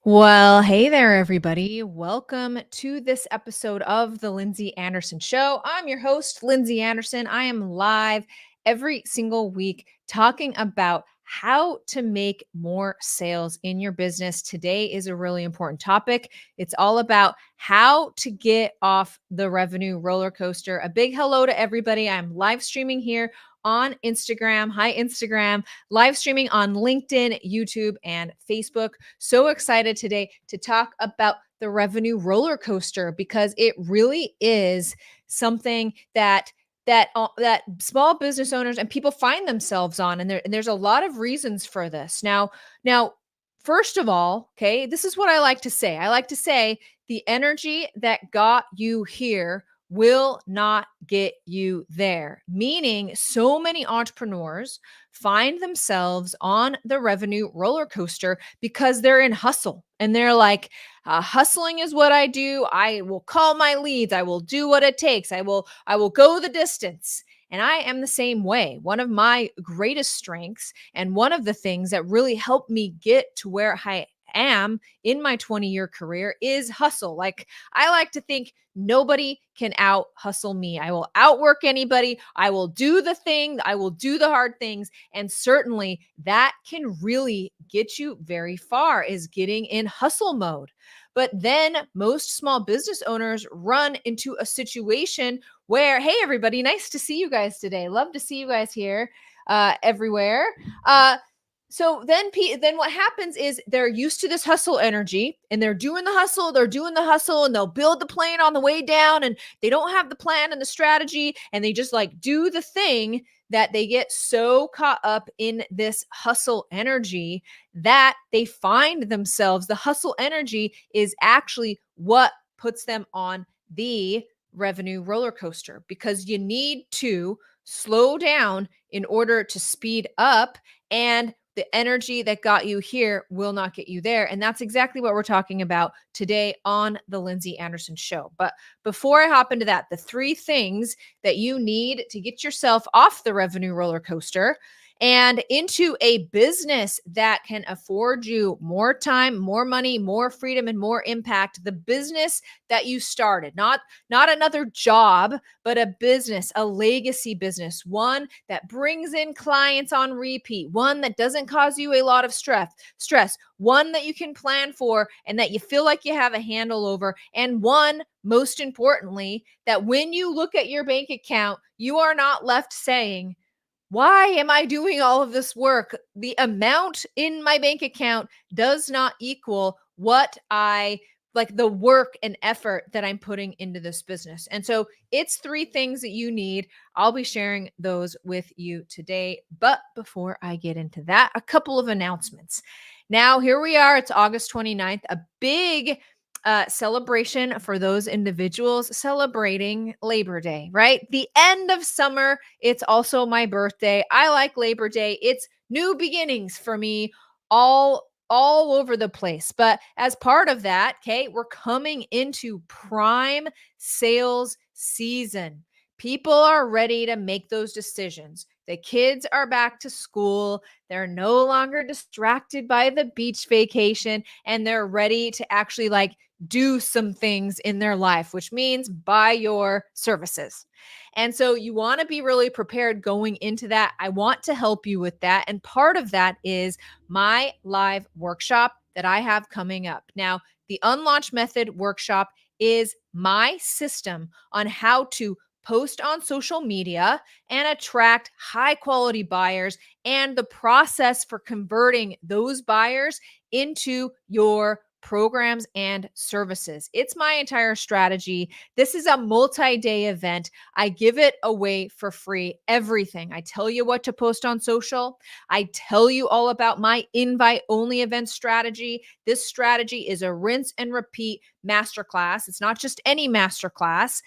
Well, hey there, everybody. Welcome to this episode of The Lindsay Anderson Show. I'm your host, Lindsay Anderson. I am live every single week talking about how to make more sales in your business. Today is a really important topic. It's all about how to get off the revenue roller coaster. A big hello to everybody. I'm live streaming here on Instagram. Hi, Instagram. Live streaming on LinkedIn, YouTube, and Facebook. So excited today to talk about the revenue roller coaster because it really is something that small business owners and people find themselves on, and there's a lot of reasons for this. Now, first of all, okay, this is what I like to say. I like to say the energy that got you here will not get you there. Meaning, so many entrepreneurs find themselves on the revenue roller coaster because they're in hustle and they're like, hustling is what I do. I will call my leads. I will do what it takes. I will go the distance. And I am the same way. One of my greatest strengths and one of the things that really helped me get to where I am in my 20-year career is hustle. Like, I like to think nobody can out hustle me. I will outwork anybody. I will do the thing. I will do the hard things. And certainly that can really get you very far, is getting in hustle mode. But then most small business owners run into a situation where, hey, everybody, nice to see you guys today. Love to see you guys here everywhere. So then what happens is they're used to this hustle energy and they're doing the hustle, and they'll build the plane on the way down, and they don't have the plan and the strategy, and they just like do the thing that they get so caught up in this hustle energy that they find themselves, the hustle energy is actually what puts them on the revenue roller coaster, because you need to slow down in order to speed up, and the energy that got you here will not get you there. And that's exactly what we're talking about today on the Lindsay Anderson Show. But before I hop into that, the three things that you need to get yourself off the revenue roller coaster and into a business that can afford you more time, more money, more freedom, and more impact. The business that you started, not another job, but a business, a legacy business, one that brings in clients on repeat, one that doesn't cause you a lot of stress, one that you can plan for and that you feel like you have a handle over, and one, most importantly, that when you look at your bank account, you are not left saying, why am I doing all of this work? The amount in my bank account does not equal what I like, the work and effort that I'm putting into this business. And so it's three things that you need. I'll be sharing those with you today. But before I get into that, a couple of announcements. Now, here we are. It's August 29th, a big celebration for those individuals celebrating Labor Day, right? The end of summer. It's also my birthday. I like Labor Day. It's new beginnings for me all over the place. But as part of that, okay, we're coming into prime sales season. People are ready to make those decisions. The kids are back to school. They're no longer distracted by the beach vacation, and they're ready to actually like do some things in their life, which means buy your services. And so you want to be really prepared going into that. I want to help you with that. And part of that is my live workshop that I have coming up. Now, the Unlaunch Method workshop is my system on how to post on social media and attract high quality buyers, and the process for converting those buyers into your programs and services. It's my entire strategy. This is a multi-day event. I give it away for free. Everything. I tell you what to post on social. I tell you all about my invite only event strategy. This strategy is a rinse and repeat masterclass. It's not just any masterclass,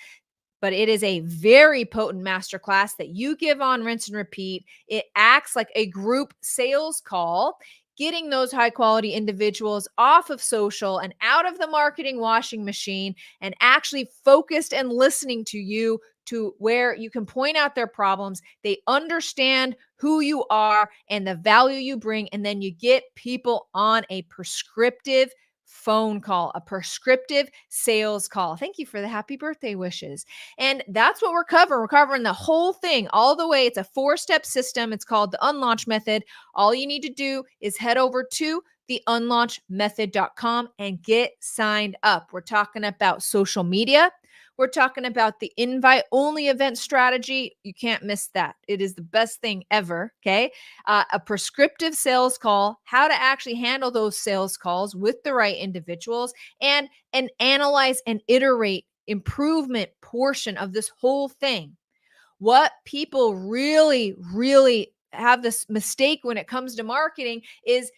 but it is a very potent masterclass that you give on rinse and repeat. It acts like a group sales call, getting those high quality individuals off of social and out of the marketing washing machine and actually focused and listening to you, to where you can point out their problems. They understand who you are and the value you bring. And then you get people on a prescriptive phone call, a prescriptive sales call. Thank you for the happy birthday wishes. And that's what we're covering. We're covering the whole thing all the way. It's a 4-step system. It's called the Unlaunch Method. All you need to do is head over to theunlaunchmethod.com and get signed up. We're talking about social media. We're talking about the invite only event strategy. You can't miss that. It is the best thing ever. Okay. A prescriptive sales call, how to actually handle those sales calls with the right individuals, and an analyze and iterate improvement portion of this whole thing. What people really have this mistake when it comes to marketing is,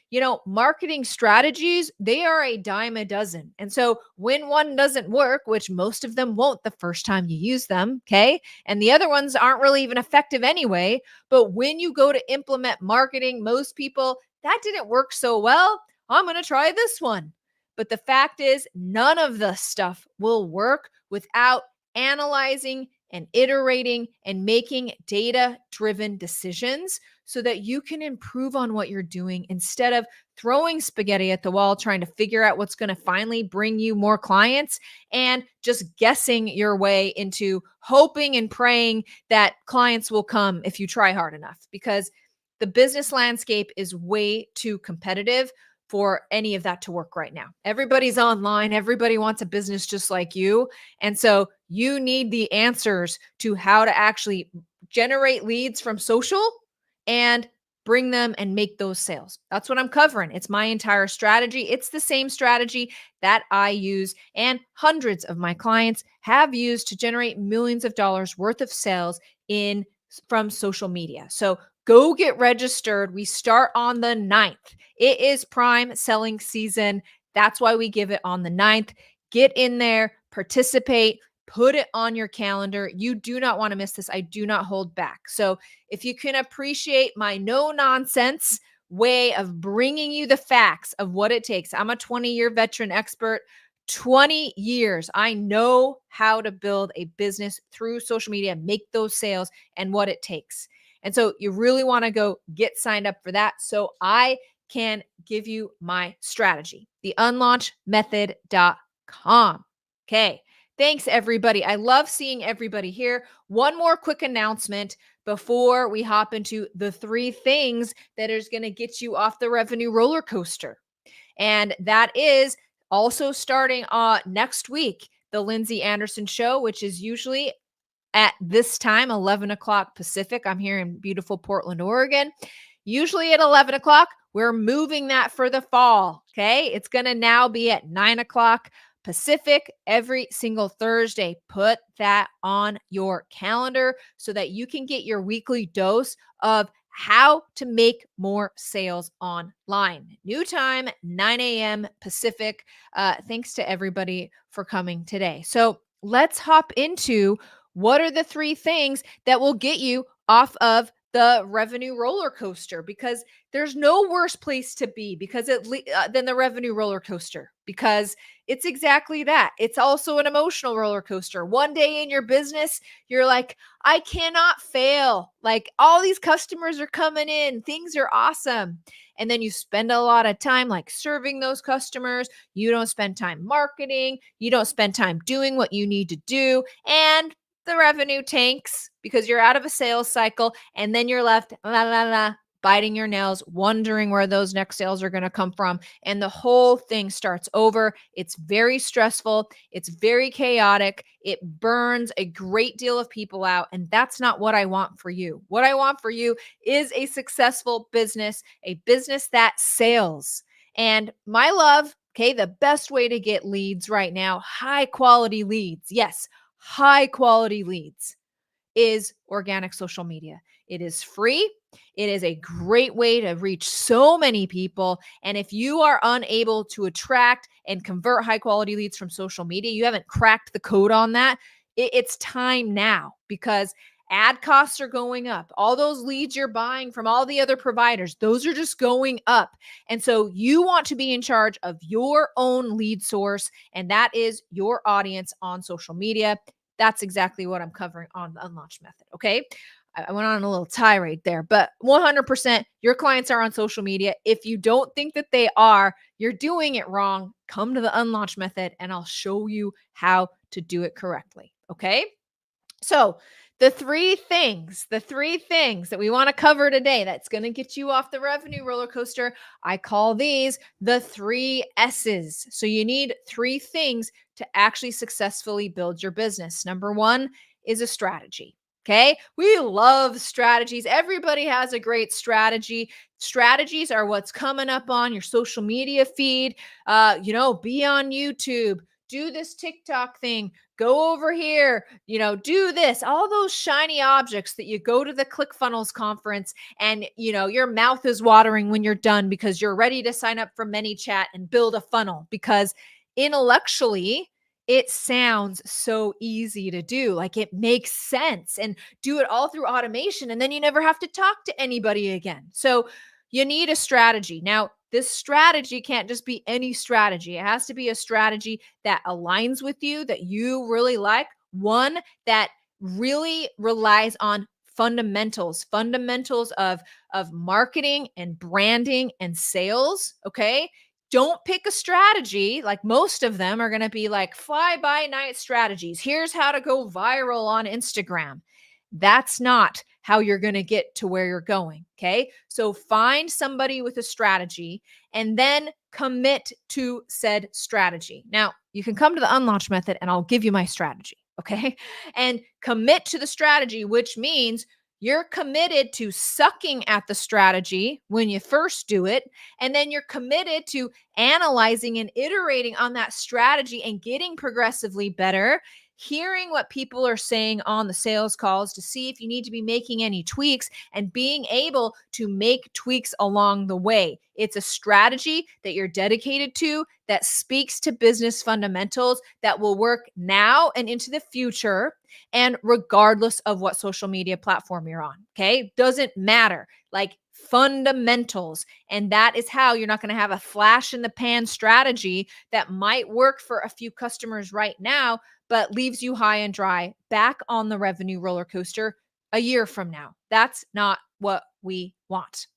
marketing strategies, they are a dime a dozen. And so when one doesn't work, which most of them won't the first time you use them, okay? And the other ones aren't really even effective anyway. But when you go to implement marketing, most people, that didn't work so well. I'm going to try this one. But the fact is, none of the stuff will work without analyzing and iterating and making data-driven decisions so that you can improve on what you're doing instead of throwing spaghetti at the wall, trying to figure out what's going to finally bring you more clients and just guessing your way into hoping and praying that clients will come if you try hard enough, because the business landscape is way too competitive for any of that to work right now. Everybody's online. Everybody wants a business just like you. And so you need the answers to how to actually generate leads from social and bring them and make those sales. That's what I'm covering. It's my entire strategy. It's the same strategy that I use and hundreds of my clients have used to generate millions of dollars worth of sales from social media. So go get registered. We start on the 9th. It is prime selling season. That's why we give it on the 9th. Get in there, participate, put it on your calendar. You do not want to miss this. I do not hold back. So if you can appreciate my no nonsense way of bringing you the facts of what it takes. I'm a 20-year veteran expert. 20 years. I know how to build a business through social media, make those sales, and what it takes. And so you really want to go get signed up for that so I can give you my strategy, theunlaunchmethod.com. Okay. Thanks, everybody. I love seeing everybody here. One more quick announcement before we hop into the 3 things that is going to get you off the revenue roller coaster. And that is also starting next week, the Lindsay Anderson Show, which is usually at this time, 11 o'clock Pacific. I'm here in beautiful Portland, Oregon. Usually at 11 o'clock, we're moving that for the fall. Okay. It's going to now be at 9 o'clock Pacific every single Thursday. Put that on your calendar so that you can get your weekly dose of how to make more sales online. New time, 9 a.m. Pacific. Thanks to everybody for coming today. So let's hop into what are the 3 things that will get you off of the revenue roller coaster, because there's no worse place to be than the revenue roller coaster, because it's exactly that. It's also an emotional roller coaster. One day in your business, you're like, I cannot fail. Like, all these customers are coming in. Things are awesome. And then you spend a lot of time like serving those customers. You don't spend time marketing. You don't spend time doing what you need to do. And the revenue tanks because you're out of a sales cycle, and then you're left biting your nails, wondering where those next sales are going to come from. And the whole thing starts over. It's very stressful. It's very chaotic. It burns a great deal of people out. And that's not what I want for you. What I want for you is a successful business, a business that sells. And my love, okay, the best way to get leads right now, high quality leads. Yes, high quality leads is organic social media. It is free. It is a great way to reach so many people. And if you are unable to attract and convert high quality leads from social media, you haven't cracked the code on that, it's time now, because ad costs are going up. All those leads you're buying from all the other providers, those are just going up. And so you want to be in charge of your own lead source, and that is your audience on social media. That's exactly what I'm covering on the Unlaunch Method. Okay. I went on a little tirade there, but 100% your clients are on social media. If you don't think that they are, you're doing it wrong. Come to the unlaunch method and I'll show you how to do it correctly. Okay. So, the three things that we want to cover today that's going to get you off the revenue roller coaster, I call these the 3 S's. So, you need 3 things to actually successfully build your business. Number 1 is a strategy. Okay. We love strategies. Everybody has a great strategy. Strategies are what's coming up on your social media feed. Be on YouTube, do this TikTok thing, go over here, do this, all those shiny objects that you go to the ClickFunnels conference and, your mouth is watering when you're done because you're ready to sign up for ManyChat and build a funnel because intellectually, it sounds so easy to do. Like it makes sense and do it all through automation. And then you never have to talk to anybody again. So you need a strategy. Now, this strategy can't just be any strategy. It has to be a strategy that aligns with you, that you really like, one that really relies on fundamentals of marketing and branding and sales, okay? Don't pick a strategy like most of them are going to be like fly by night strategies. Here's how to go viral on Instagram. That's not how you're going to get to where you're going. Okay. So find somebody with a strategy and then commit to said strategy. Now, you can come to the unlaunch method and I'll give you my strategy. Okay. And commit to the strategy, which means you're committed to sucking at the strategy when you first do it. And then you're committed to analyzing and iterating on that strategy and getting progressively better, hearing what people are saying on the sales calls to see if you need to be making any tweaks and being able to make tweaks along the way. It's a strategy that you're dedicated to that speaks to business fundamentals that will work now and into the future and regardless of what social media platform you're on. Okay. Doesn't matter. Like fundamentals. And that is how you're not going to have a flash in the pan strategy that might work for a few customers right now, but leaves you high and dry back on the revenue roller coaster a year from now. That's not what we want.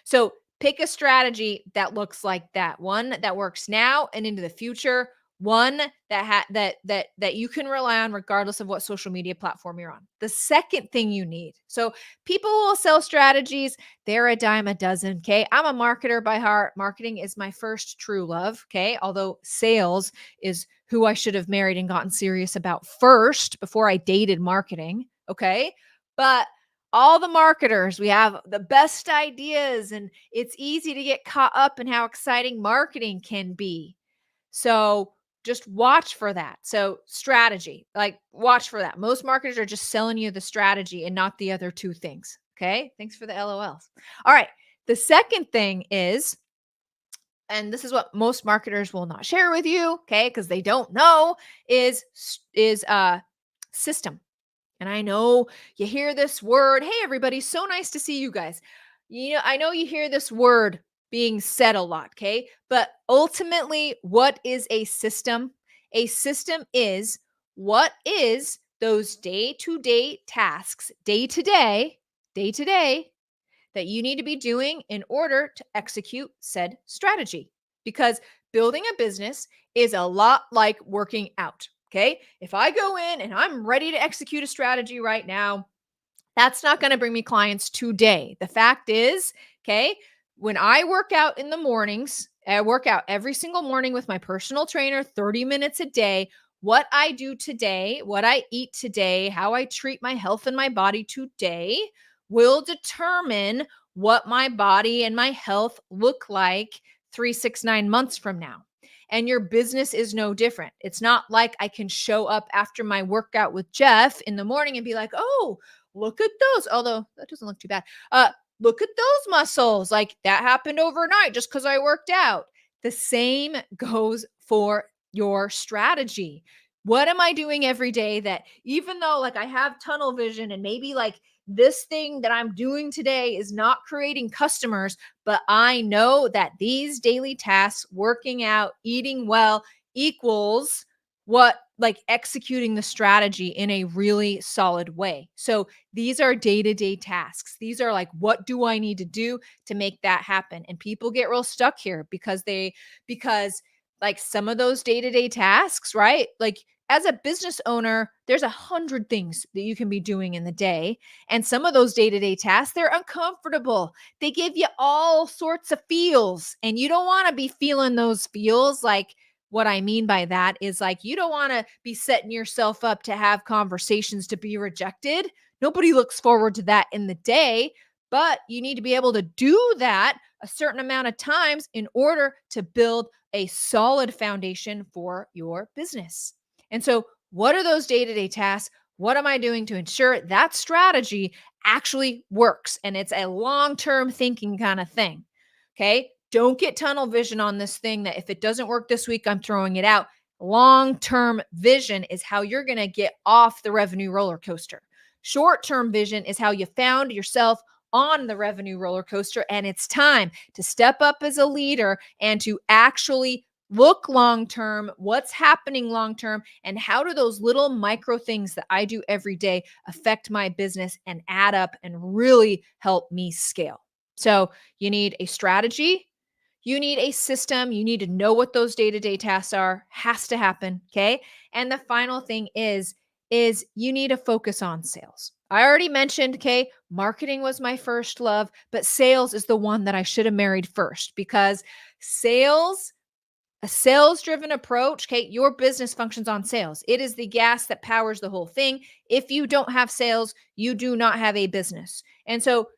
So pick a strategy that looks like that, one that works now and into the future, one that you can rely on regardless of what social media platform you're on. The second thing you need. So people will sell strategies. They're a dime a dozen. Okay. I'm a marketer by heart. Marketing is my first true love. Okay. Although sales is who I should have married and gotten serious about first before I dated marketing. Okay. But all the marketers, we have the best ideas and it's easy to get caught up in how exciting marketing can be. So just watch for that. So strategy, like watch for that. Most marketers are just selling you the strategy and not the other 2 things. Okay. Thanks for the LOLs. All right. The second thing is, and this is what most marketers will not share with you, okay, because they don't know, is system. And I know you hear this word. Hey, everybody, so nice to see you guys. I know you hear this word being said a lot, okay? But ultimately, what is a system? A system is what is those day-to-day tasks, day-to-day, that you need to be doing in order to execute said strategy. Because building a business is a lot like working out. Okay. If I go in and I'm ready to execute a strategy right now, that's not going to bring me clients today. The fact is, okay, when I work out in the mornings, I work out every single morning with my personal trainer, 30 minutes a day. What I do today, what I eat today, how I treat my health and my body today will determine what my body and my health look like 3, 6, 9 months from now. And your business is no different. It's not like I can show up after my workout with Jeff in the morning and be like, oh, look at those. Although that doesn't look too bad. Look at those muscles. Like that happened overnight just because I worked out. The same goes for your strategy. What am I doing every day that even though like I have tunnel vision and maybe like this thing that I'm doing today is not creating customers, but I know that these daily tasks, working out, eating well, equals what like executing the strategy in a really solid way. So these are day-to-day tasks. These are like, what do I need to do to make that happen? And people get real stuck here because like some of those day-to-day tasks, right? Like as a business owner, there's 100 things that you can be doing in the day. And some of those day-to-day tasks, they're uncomfortable. They give you all sorts of feels, and you don't want to be feeling those feels. Like what I mean by that is like, you don't want to be setting yourself up to have conversations to be rejected. Nobody looks forward to that in the day, but you need to be able to do that a certain amount of times in order to build a solid foundation for your business. And so, what are those day to day tasks? What am I doing to ensure that strategy actually works? And it's a long term thinking kind of thing. Okay. Don't get tunnel vision on this thing that if it doesn't work this week, I'm throwing it out. Long term vision is how you're going to get off the revenue roller coaster. Short term vision is how you found yourself on the revenue roller coaster. And it's time to step up as a leader and to actually look long term, what's happening long term, and how do those little micro things that I do every day affect my business and add up and really help me scale. So you need a strategy, you need a system, you need to know what those day-to-day tasks are, has to happen, okay? And the final thing is you need to focus on sales. I already mentioned, okay, marketing was my first love, but sales is the one that I should have married first because sales, a sales driven approach, okay, your business functions on sales. It is the gas that powers the whole thing. If you don't have sales, you do not have a business. And so,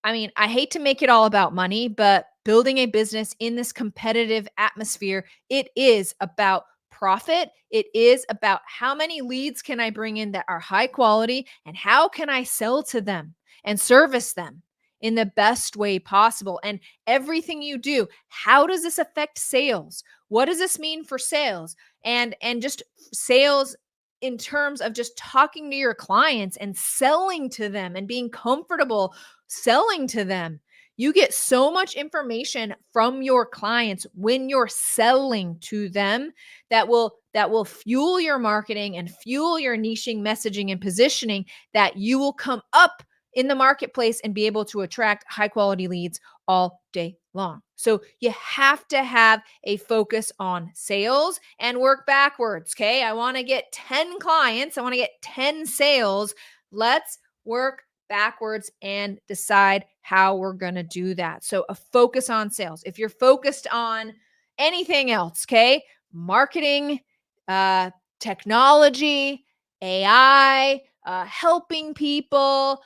I mean, I hate to make it all about money, but building a business in this competitive atmosphere, it is about profit. It is about how many leads can I bring in that are high quality and how can I sell to them and service them in the best way possible. And everything you do, how does this affect sales? What does this mean for sales? And just sales in terms of just talking to your clients and selling to them and being comfortable selling to them. You get so much information from your clients when you're selling to them that will fuel your marketing and fuel your niching, messaging and positioning that you will come up in the marketplace and be able to attract high quality leads all day long. So you have to have a focus on sales and work backwards. Okay. I want to get 10 clients. I want to get 10 sales. Let's work backwards and decide how we're going to do that. So a focus on sales. If you're focused on anything else, okay, marketing, uh, technology, AI, helping people,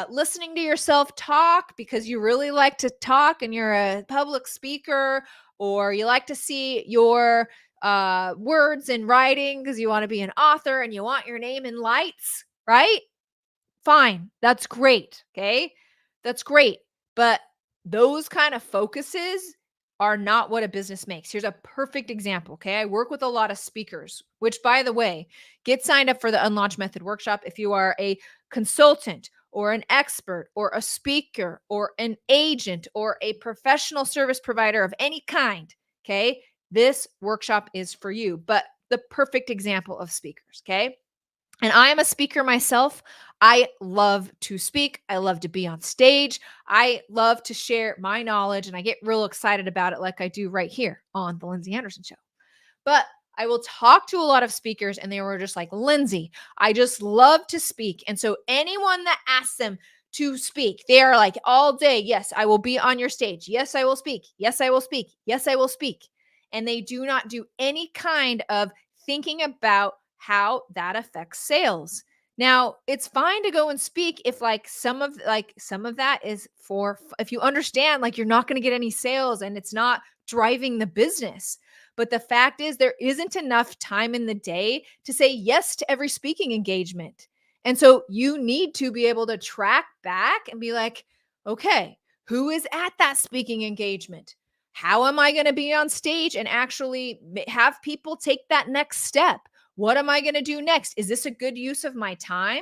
listening to yourself talk because you really like to talk and you're a public speaker, or you like to see your words in writing because you want to be an author and you want your name in lights, right? Fine. That's great. Okay. That's great. But those kind of focuses are not what a business makes. Here's a perfect example. Okay. I work with a lot of speakers, which, by the way, get signed up for the Unlaunch Method workshop if you are a consultant or an expert or a speaker or an agent or a professional service provider of any kind. Okay. This workshop is for you, but the perfect example of speakers. Okay. And I am a speaker myself. I love to speak. I love to be on stage. I love to share my knowledge, and I get real excited about it like I do right here on the Lindsay Anderson Show. But I will talk to a lot of speakers, and they were just like, Lindsay, I just love to speak. And so anyone that asks them to speak, they are like all day, yes, I will be on your stage. Yes, I will speak. Yes, I will speak. Yes, I will speak. And they do not do any kind of thinking about how that affects sales. Now, it's fine to go and speak if some of that is for if you understand like you're not going to get any sales and it's not driving the business. But the fact is there isn't enough time in the day to say yes to every speaking engagement. And so you need to be able to track back and be like, okay, who is at that speaking engagement? How am I going to be on stage and actually have people take that next step? What am I going to do next? Is this a good use of my time?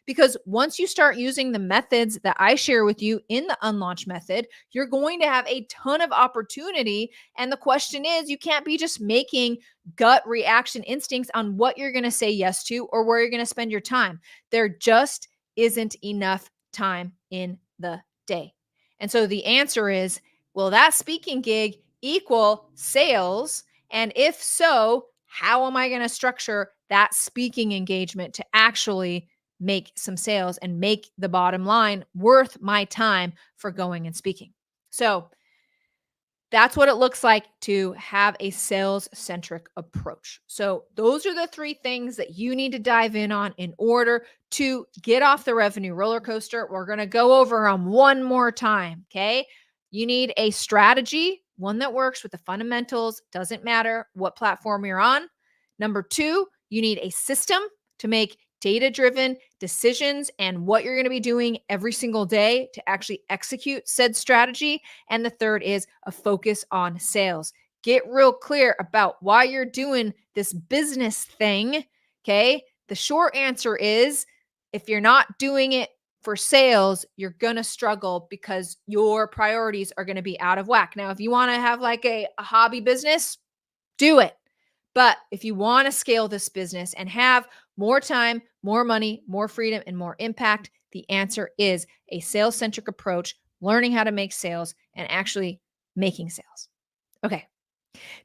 Because once you start using the methods that I share with you in the unlaunch method, you're going to have a ton of opportunity. And the question is, you can't be just making gut reaction instincts on what you're going to say yes to or where you're going to spend your time. There just isn't enough time in the day. And so the answer is, will that speaking gig equal sales? And if so, how am I going to structure that speaking engagement to actually make some sales and make the bottom line worth my time for going and speaking? So that's what it looks like to have a sales centric approach. So, those are the three things that you need to dive in on in order to get off the revenue roller coaster. We're going to go over them one more time. Okay. You need a strategy, one that works with the fundamentals, doesn't matter what platform you're on. Number two, you need a system to make data-driven decisions and what you're going to be doing every single day to actually execute said strategy. And the third is a focus on sales. Get real clear about why you're doing this business thing. Okay. The short answer is, if you're not doing it for sales, you're going to struggle because your priorities are going to be out of whack. Now, if you want to have like a hobby business, do it. But if you want to scale this business and have more time, more money, more freedom, and more impact, the answer is a sales centric approach, learning how to make sales and actually making sales. Okay.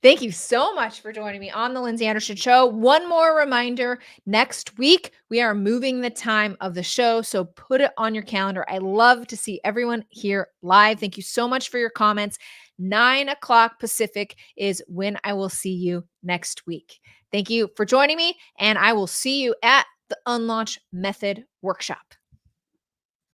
Thank you so much for joining me on the Lindsay Anderson Show. One more reminder, next week, we are moving the time of the show. So put it on your calendar. I love to see everyone here live. Thank you so much for your comments. 9:00 Pacific is when I will see you next week. Thank you for joining me, and I will see you at the Unlaunch Method Workshop.